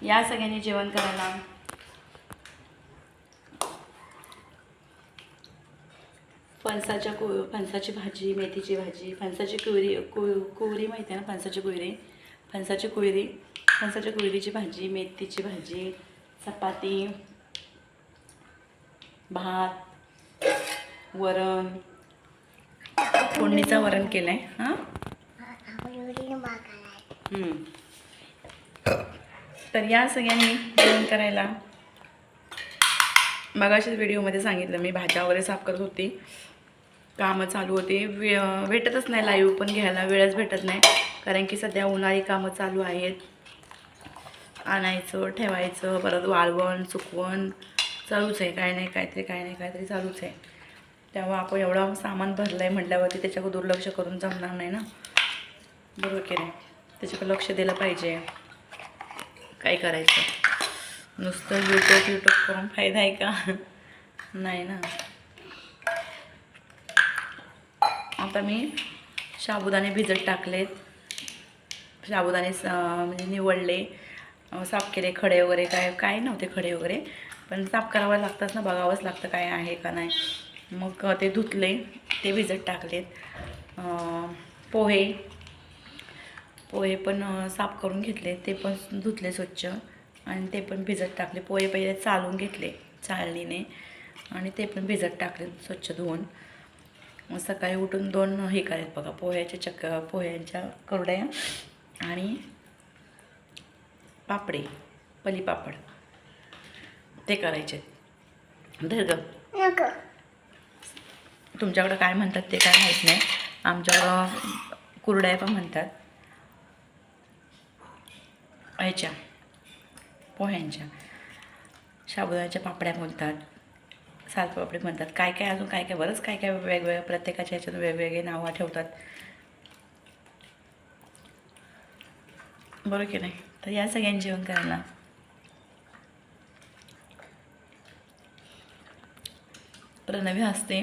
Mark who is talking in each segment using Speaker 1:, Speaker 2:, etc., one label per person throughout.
Speaker 1: या सगळ्यांनी जेवण करायला. फणसाची भाजी, मेथीची भाजी, फणसाची कुवरी माहिती आहे ना, फणसाची कुवरी, फणसाच्या कुवरीची भाजी, मेथीची भाजी, चपाती, भात, वरण, फोडणीचं वरण केलं आहे. हां, तर या सगळ्यांनी जेवण करायला. मगाशीच व्हिडिओमध्ये सांगितलं मी, भाज्या वगैरे साफ करत होती, कामं चालू होती. भेटतच नाही लाईव्ह पण घ्यायला, वेळच भेटत नाही, कारण की सध्या उन्हाळी कामं चालू आहेत. आणायचं, ठेवायचं, परत वाळवण, सुकवण चालूच आहे. काय नाही काहीतरी चालूच आहे. तेव्हा आपण एवढं सामान भरलं आहे म्हटल्यावरती त्याच्याकडे दुर्लक्ष करून जमणार नाही ना, बरोबर की नाही. त्याच्याकडे लक्ष दिलं पाहिजे. काय करायचं, नुसतं यूट्यूब करून फायदा आहे का? नाही ना. आता मी साबुदाणे भिजत टाकलेत, साबुदाणे म्हणजे निवडले, साफ केले. खडे वगैरे काय नव्हते खडे वगैरे, पण साफ करावं लागतात ना, बघावंच लागतं काय आहे का नाही. मग ते धुतले, ते भिजत टाकलेत. पोहे पण साफ करून घेतले, ते पण धुतले स्वच्छ आणि ते पण भिजत टाकले. पोहे पहिले चालून घेतले चाळणीने आणि ते पण भिजत टाकले स्वच्छ धुवून. मग सकाळी उठून 2 हे करायत बघा, पोह्यांच्या कुरड्या आणि पापडे, पलीपापड ते करायचे. तुमच्याकडं काय म्हणतात ते काय माहीत नाही, आमच्याकडं कुरड्या पण म्हणतात ह्याच्या पोह्यांच्या. साबुदाण्याच्या पापड्या म्हणतात, सालपापडी म्हणतात, काय अजून काय बरंच काय वेगवेगळ्या, प्रत्येकाच्या ह्याच्यातून वेगवेगळे नावं ठेवतात, बरोबर की नाही. तर या सगळ्यांनी जेवण करायला. प्रणवी हसते,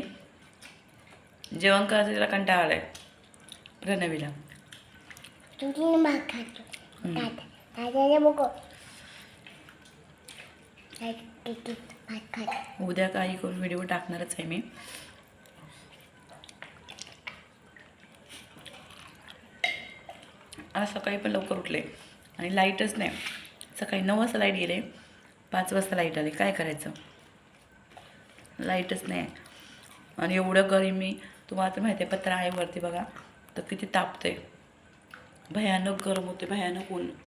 Speaker 1: जेवण करायचं तिला कंटाळा आलाय प्रणवीला. उद्या काही करून व्हिडिओ टाकणारच आहे मी. आज सकाळी पण लवकर उठले आणि लाईटच नाही. सकाळी 9 वाजता लाईट गेले, 5 वाजता लाईट आले. काय करायचं, लाईटच नाही. आणि एवढं गरमी, तुम्हाला तर माहिती आहे, पत्रा आहे वरती बघा, तर किती तापते, भयानक गरम होते, भयानक ऊन.